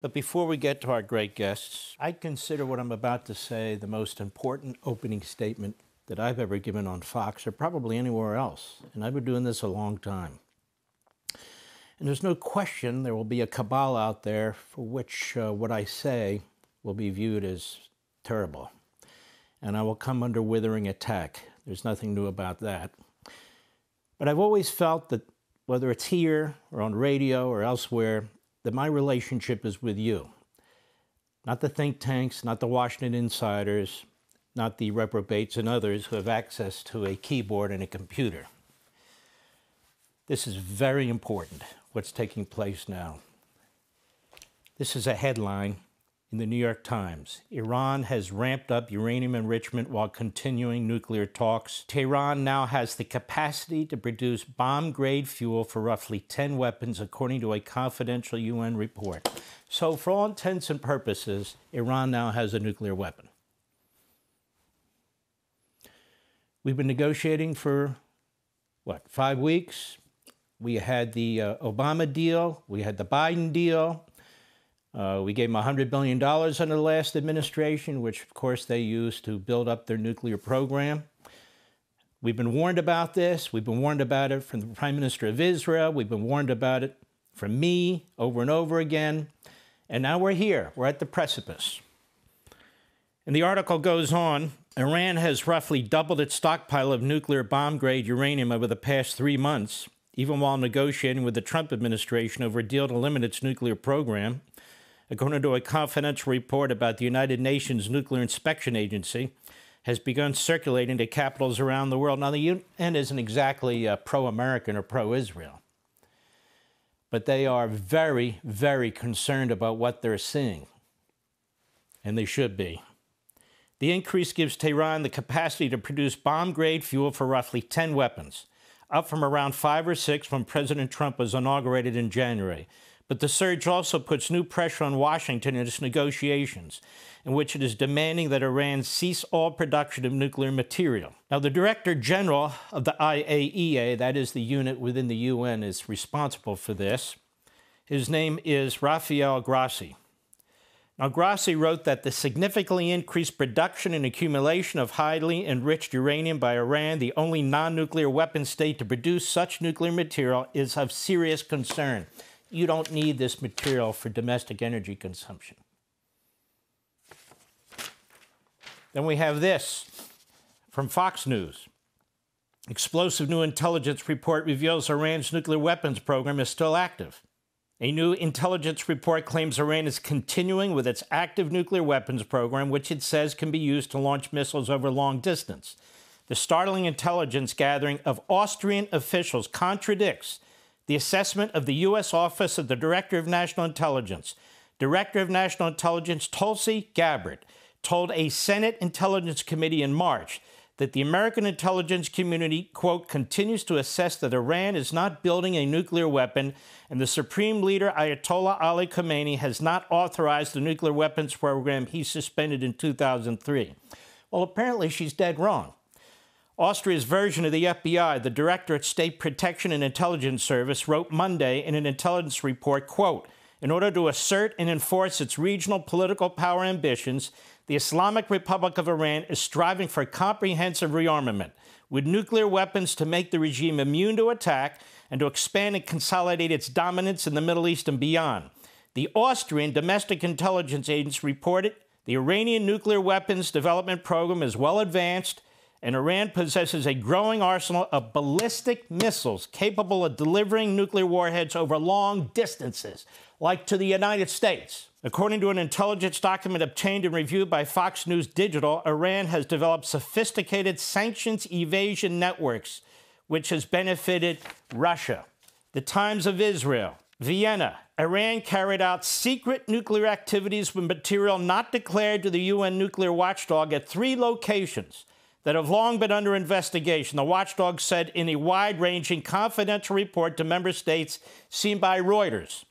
But before we get to our great guests, I consider what I'm about to say the most important opening statement that I've ever given on Fox or probably anywhere else. And I've been doing this a long time. And there's no question there will be a cabal out there for which what I say will be viewed as terrible. And I will come under withering attack. There's nothing new about that. But I've always felt that whether it's here or on radio or elsewhere, that my relationship is with you. Not the think tanks, not the Washington insiders, not the reprobates and others who have access to a keyboard and a computer. This is very important, what's taking place now. This is a headline in the New York Times. Iran has ramped up uranium enrichment while continuing nuclear talks. Tehran now has the capacity to produce bomb-grade fuel for roughly 10 weapons, according to a confidential UN report. So for all intents and purposes, Iran now has a nuclear weapon. We've been negotiating for, 5 weeks? We had the Obama deal. We had the Biden deal. We gave them $100 billion under the last administration, which, of course, they used to build up their nuclear program. We've been warned about this. We've been warned about it from the Prime Minister of Israel. We've been warned about it from me over and over again. And now we're here. We're at the precipice. And the article goes on. Iran has roughly doubled its stockpile of nuclear bomb-grade uranium over the past 3 months, even while negotiating with the Trump administration over a deal to limit its nuclear program. According to a confidential report about the United Nations Nuclear Inspection Agency, has begun circulating to capitals around the world. Now, the UN isn't exactly pro-American or pro-Israel, but they are very, very concerned about what they're seeing, and they should be. The increase gives Tehran the capacity to produce bomb-grade fuel for roughly 10 weapons, up from around 5 or 6 when President Trump was inaugurated in January. But the surge also puts new pressure on Washington in its negotiations, in which it is demanding that Iran cease all production of nuclear material. Now, the Director General of the IAEA, that is the unit within the UN, is responsible for this. His name is Rafael Grossi. Now, Grossi wrote that the significantly increased production and accumulation of highly enriched uranium by Iran, the only non-nuclear weapon state to produce such nuclear material, is of serious concern. You don't need this material for domestic energy consumption. Then we have this from Fox News. Explosive new intelligence report reveals Iran's nuclear weapons program is still active. A new intelligence report claims Iran is continuing with its active nuclear weapons program, which it says can be used to launch missiles over long distance. The startling intelligence gathering of Austrian officials contradicts the assessment of the U.S. Office of the Director of National Intelligence. Director of National Intelligence Tulsi Gabbard told a Senate Intelligence Committee in March that the American intelligence community, quote, continues to assess that Iran is not building a nuclear weapon, and the Supreme Leader Ayatollah Ali Khamenei has not authorized the nuclear weapons program he suspended in 2003. Well, apparently she's dead wrong. Austria's version of the FBI, the Directorate State Protection and Intelligence Service, wrote Monday in an intelligence report, quote, in order to assert and enforce its regional political power ambitions, the Islamic Republic of Iran is striving for comprehensive rearmament with nuclear weapons to make the regime immune to attack and to expand and consolidate its dominance in the Middle East and beyond. The Austrian Domestic Intelligence Agency reported the Iranian nuclear weapons development program is well advanced, and Iran possesses a growing arsenal of ballistic missiles capable of delivering nuclear warheads over long distances, like to the United States. According to an intelligence document obtained and reviewed by Fox News Digital, Iran has developed sophisticated sanctions evasion networks, which has benefited Russia. The Times of Israel, Vienna, Iran carried out secret nuclear activities with material not declared to the UN nuclear watchdog at 3 locations that have long been under investigation, the watchdog said in a wide-ranging confidential report to member states seen by Reuters.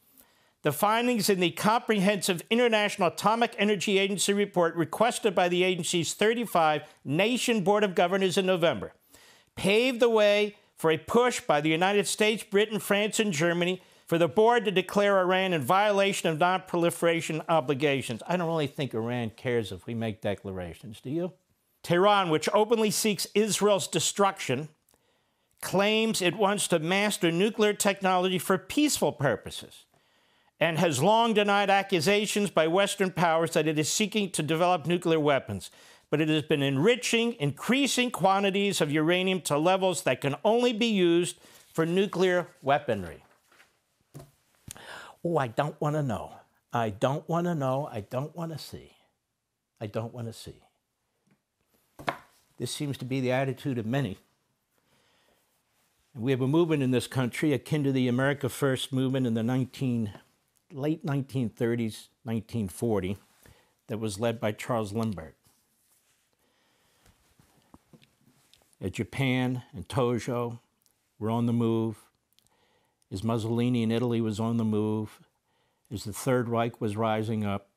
The findings in the Comprehensive International Atomic Energy Agency report requested by the agency's 35-nation Board of Governors in November paved the way for a push by the United States, Britain, France, and Germany for the board to declare Iran in violation of non-proliferation obligations. I don't really think Iran cares if we make declarations, do you? Tehran, which openly seeks Israel's destruction, claims it wants to master nuclear technology for peaceful purposes and has long denied accusations by Western powers that it is seeking to develop nuclear weapons. But it has been enriching increasing quantities of uranium to levels that can only be used for nuclear weaponry. Oh, I don't want to know. I don't want to know. I don't want to see. I don't want to see. This seems to be the attitude of many. And we have a movement in this country akin to the America First movement in the late 1930s, 1940, that was led by Charles Lindbergh. Japan and Tojo were on the move, as Mussolini in Italy was on the move, as the Third Reich was rising up.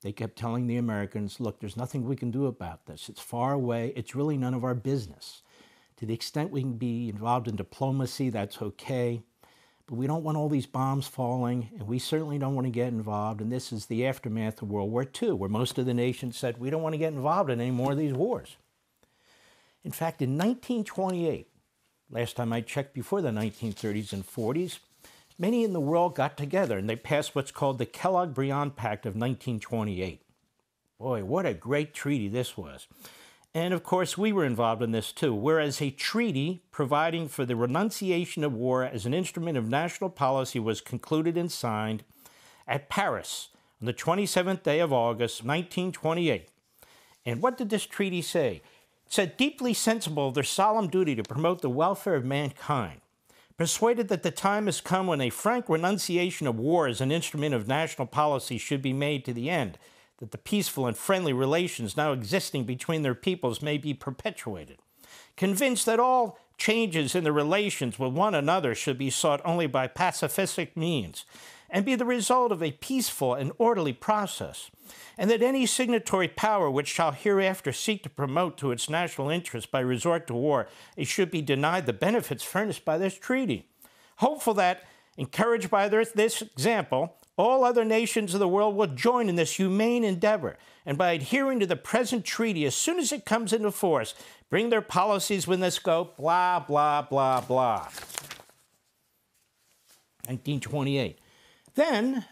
They kept telling the Americans, look, there's nothing we can do about this. It's far away. It's really none of our business. To the extent we can be involved in diplomacy, that's okay. But we don't want all these bombs falling, and we certainly don't want to get involved. And this is the aftermath of World War II, where most of the nations said, we don't want to get involved in any more of these wars. In fact, in 1928, last time I checked before the 1930s and 40s, many in the world got together and they passed what's called the Kellogg-Briand Pact of 1928. Boy, what a great treaty this was. And of course, we were involved in this too, whereas a treaty providing for the renunciation of war as an instrument of national policy was concluded and signed at Paris on the 27th day of August, 1928. And what did this treaty say? It said, deeply sensible of their solemn duty to promote the welfare of mankind, persuaded that the time has come when a frank renunciation of war as an instrument of national policy should be made to the end, that the peaceful and friendly relations now existing between their peoples may be perpetuated, convinced that all changes in the relations with one another should be sought only by pacific means, and be the result of a peaceful and orderly process, and that any signatory power which shall hereafter seek to promote to its national interest by resort to war, it should be denied the benefits furnished by this treaty. Hopeful that, encouraged by this example, all other nations of the world will join in this humane endeavor, and by adhering to the present treaty as soon as it comes into force, bring their policies within the scope, blah, blah, blah, blah. 1928. Then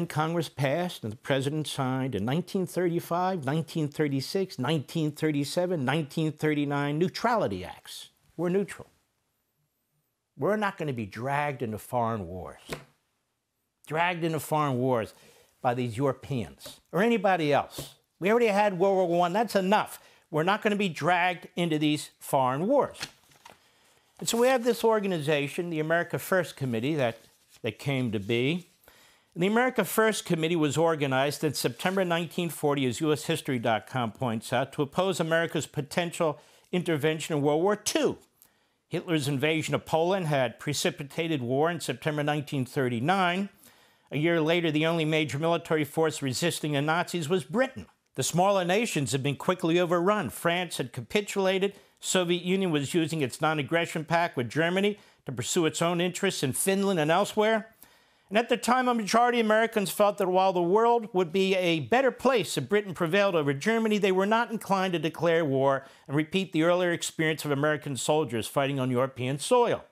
Congress passed and the President signed in 1935, 1936, 1937, 1939 neutrality acts. We're neutral. We're not going to be dragged into foreign wars. Dragged into foreign wars by these Europeans or anybody else. We already had World War I. That's enough. We're not going to be dragged into these foreign wars. And so we have this organization, the America First Committee, that came to be. And the America First Committee was organized in September 1940, as USHistory.com points out, to oppose America's potential intervention in World War II. Hitler's invasion of Poland had precipitated war in September 1939. A year later, the only major military force resisting the Nazis was Britain. The smaller nations had been quickly overrun. France had capitulated. The Soviet Union was using its non-aggression pact with Germany to pursue its own interests in Finland and elsewhere. And at the time, a majority of Americans felt that while the world would be a better place if Britain prevailed over Germany, they were not inclined to declare war and repeat the earlier experience of American soldiers fighting on European soil.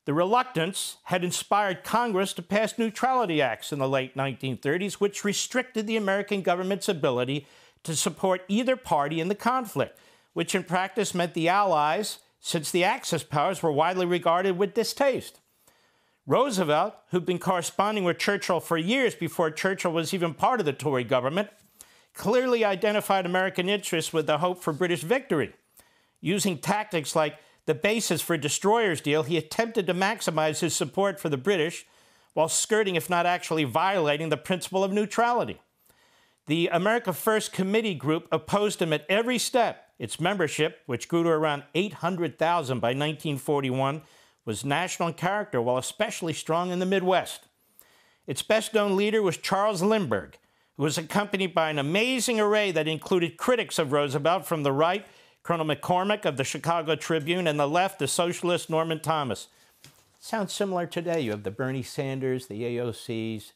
The reluctance had inspired Congress to pass neutrality acts in the late 1930s, which restricted the American government's ability to support either party in the conflict, which in practice meant the Allies, since the Axis powers were widely regarded with distaste. Roosevelt, who'd been corresponding with Churchill for years before Churchill was even part of the Tory government, clearly identified American interests with the hope for British victory. Using tactics like the basis for a destroyers deal, he attempted to maximize his support for the British while skirting, if not actually violating, the principle of neutrality. The America First Committee group opposed him at every step. Its membership, which grew to around 800,000 by 1941, was national in character, while especially strong in the Midwest. Its best-known leader was Charles Lindbergh, who was accompanied by an amazing array that included critics of Roosevelt from the right, Colonel McCormick of the Chicago Tribune, and the left, the socialist Norman Thomas. Sounds similar today. You have the Bernie Sanders, the AOCs,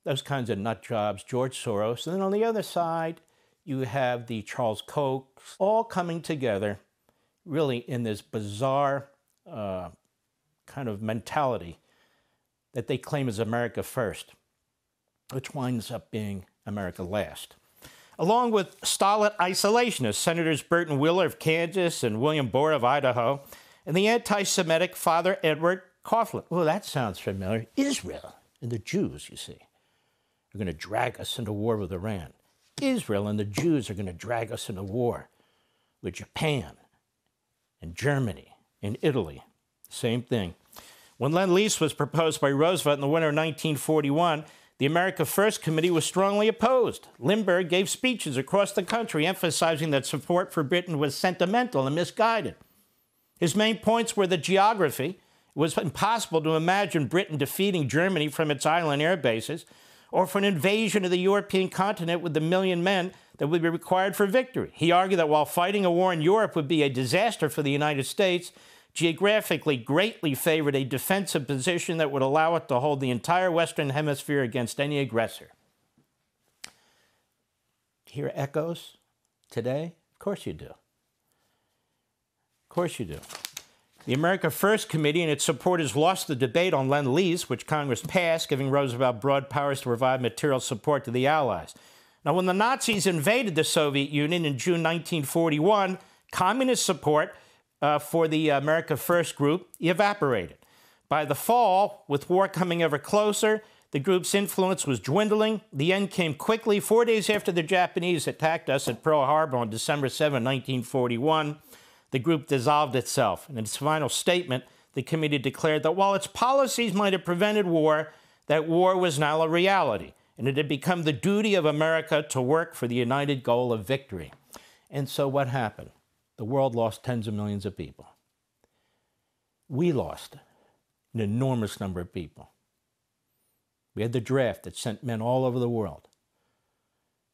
those kinds of nut jobs, George Soros. And then on the other side, you have the Charles Kochs, all coming together really in this bizarre kind of mentality that they claim is America first, which winds up being America last. Along with Stalin isolationists, Senators Burton Wheeler of Kansas and William Borah of Idaho, and the anti-Semitic Father Edward Coughlin. Well, that sounds familiar. Israel and the Jews, you see, are going to drag us into war with Iran. Israel and the Jews are going to drag us into war with Japan and Germany and Italy. Same thing. When Lend-Lease was proposed by Roosevelt in the winter of 1941, the America First Committee was strongly opposed. Lindbergh gave speeches across the country emphasizing that support for Britain was sentimental and misguided. His main points were the geography. It was impossible to imagine Britain defeating Germany from its island air bases, or for an invasion of the European continent with the 1 million men that would be required for victory. He argued that while fighting a war in Europe would be a disaster for the United States, geographically greatly favored a defensive position that would allow it to hold the entire Western Hemisphere against any aggressor. Hear echoes today? Of course you do. Of course you do. The America First Committee and its supporters lost the debate on Lend-Lease, which Congress passed, giving Roosevelt broad powers to provide material support to the Allies. Now, when the Nazis invaded the Soviet Union in June 1941, communist support for the America First group evaporated. By the fall, with war coming ever closer, the group's influence was dwindling. The end came quickly. 4 days after the Japanese attacked us at Pearl Harbor on December 7, 1941, the group dissolved itself. In its final statement, the committee declared that while its policies might have prevented war, that war was now a reality, and it had become the duty of America to work for the united goal of victory. And so what happened? The world lost tens of millions of people. We lost an enormous number of people. We had the draft that sent men all over the world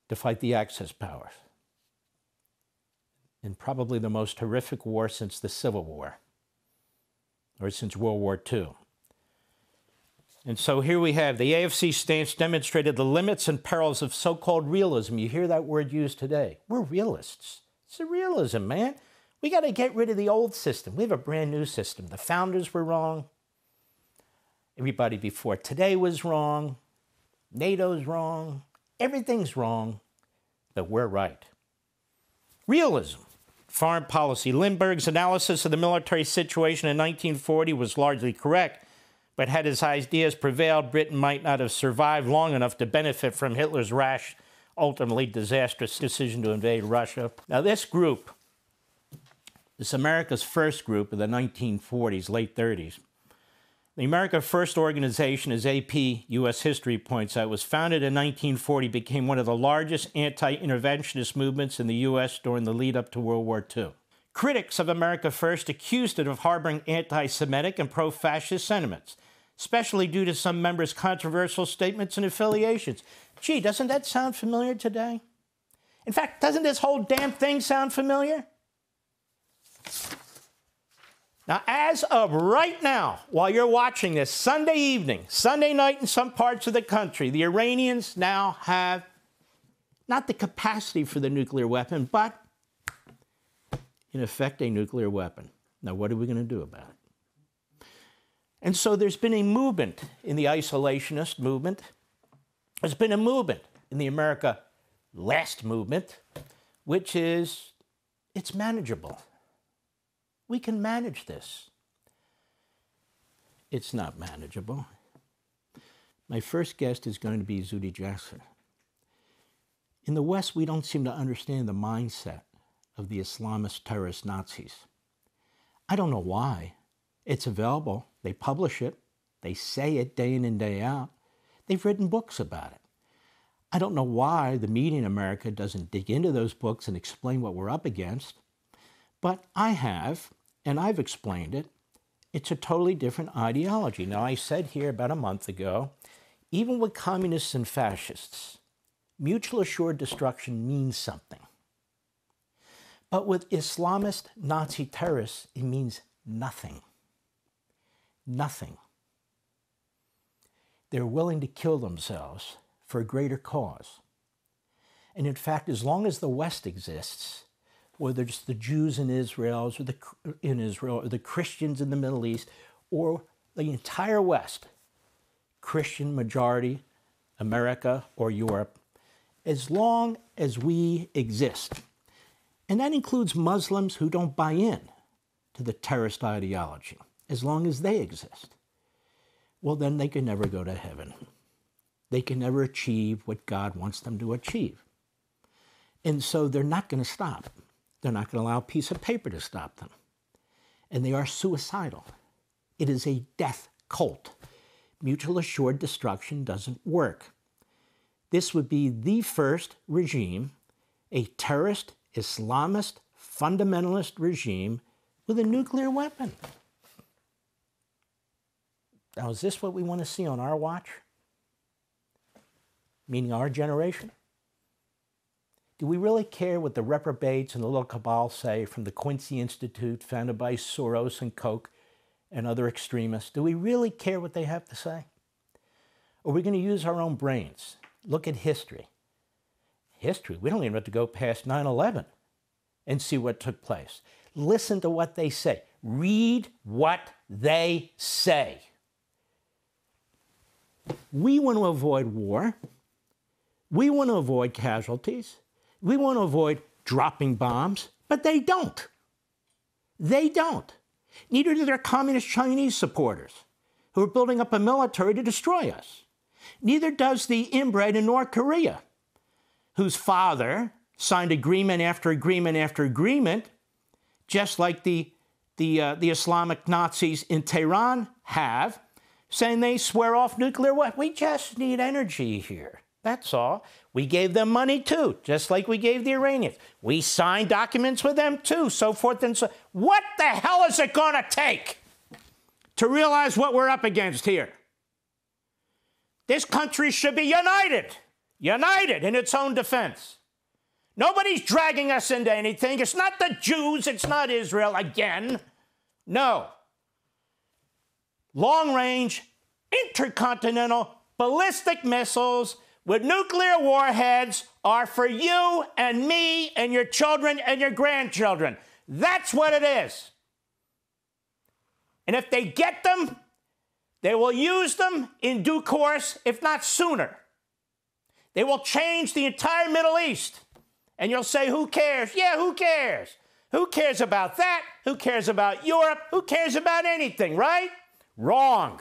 to fight the Axis powers in probably the most horrific war since the Civil War, or since World War II. And so here we have the AFC stance demonstrated the limits and perils of so-called realism. You hear that word used today. We're realists. It's a realism, man. We got to get rid of the old system. We have a brand new system. The founders were wrong. Everybody before today was wrong. NATO's wrong. Everything's wrong, but we're right. Realism. Foreign policy. Lindbergh's analysis of the military situation in 1940 was largely correct, but had his ideas prevailed, Britain might not have survived long enough to benefit from Hitler's rash, ultimately disastrous decision to invade Russia. Now this group, this America's First group of the 1940s, late 30s, the America First organization, as AP U.S. history points out, was founded in 1940, became one of the largest anti-interventionist movements in the U.S. during the lead-up to World War II. Critics of America First accused it of harboring anti-Semitic and pro-fascist sentiments, especially due to some members' controversial statements and affiliations. Gee, doesn't that sound familiar today? In fact, doesn't this whole damn thing sound familiar? Now, as of right now, while you're watching this, Sunday evening, Sunday night in some parts of the country, the Iranians now have not the capacity for the nuclear weapon, but in effect, a nuclear weapon. Now, what are we going to do about it? And so there's been a movement in the isolationist movement. There's been a movement in the America Last movement, which is, it's manageable. We can manage this. It's not manageable. My first guest is going to be Zuhdi Jasser. In the West, we don't seem to understand the mindset of the Islamist terrorist Nazis. I don't know why. It's available. They publish it. They say it day in and day out. They've written books about it. I don't know why the media in America doesn't dig into those books and explain what we're up against, but I have, and I've explained it. It's a totally different ideology. Now, I said here about a month ago, even with communists and fascists, mutual assured destruction means something. But with Islamist Nazi terrorists, it means nothing. Nothing. They're willing to kill themselves for a greater cause. And in fact, as long as the West exists, whether it's the Jews in Israel or the Christians in the Middle East, or the entire West, Christian majority, America or Europe, as long as we exist, and that includes Muslims who don't buy in to the terrorist ideology, as long as they exist, well, then they can never go to heaven. They can never achieve what God wants them to achieve. And so they're not going to stop. They're not going to allow a piece of paper to stop them. And they are suicidal. It is a death cult. Mutual assured destruction doesn't work. This would be the first regime, a terrorist, Islamist, fundamentalist regime with a nuclear weapon. Now, is this what we want to see on our watch? Meaning our generation? Do we really care what the reprobates and the little cabal say from the Quincy Institute, founded by Soros and Koch and other extremists? Do we really care what they have to say? Or are we going to use our own brains? Look at history. History, we don't even have to go past 9/11 and see what took place. Listen to what they say. Read what they say. We want to avoid war. We want to avoid casualties. We want to avoid dropping bombs, but they don't. They don't. Neither do their communist Chinese supporters who are building up a military to destroy us. Neither does the inbred in North Korea, whose father signed agreement after agreement after agreement, just like the Islamic Nazis in Tehran have, saying they swear off nuclear weapons. We just need energy here. That's all. We gave them money too, just like we gave the Iranians. We signed documents with them too, so forth and so. What the hell is it going to take to realize what we're up against here? This country should be united in its own defense. Nobody's dragging us into anything. It's not the Jews. It's not Israel again. No. Long-range, intercontinental, ballistic missiles with nuclear warheads are for you and me and your children and your grandchildren. That's what it is. And if they get them, they will use them in due course, if not sooner. They will change the entire Middle East. And you'll say, who cares? Yeah, who cares? Who cares about that? Who cares about Europe? Who cares about anything, right? Wrong.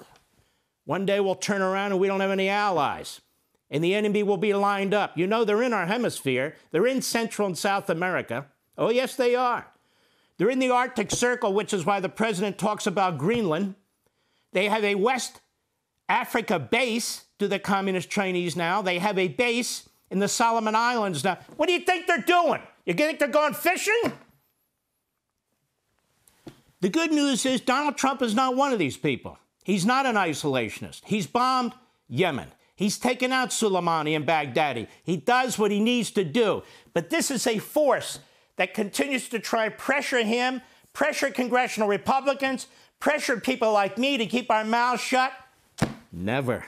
One day we'll turn around and we don't have any allies. And the enemy will be lined up. You know, they're in our hemisphere. They're in Central and South America. Oh, yes, they are. They're in the Arctic Circle, which is why the president talks about Greenland. They have a West Africa base to the communist Chinese now. They have a base in the Solomon Islands now. What do you think they're doing? You think they're going fishing? The good news is Donald Trump is not one of these people. He's not an isolationist. He's bombed Yemen. He's taken out Soleimani and Baghdadi. He does what he needs to do. But this is a force that continues to try and pressure him, pressure congressional Republicans, pressure people like me to keep our mouths shut. Never.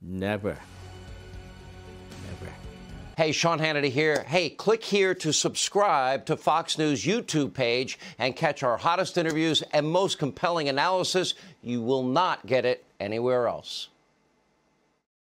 Never. Never. Hey, Sean Hannity here. Hey, click here to subscribe to Fox News YouTube page and catch our hottest interviews and most compelling analysis. You will not get it anywhere else.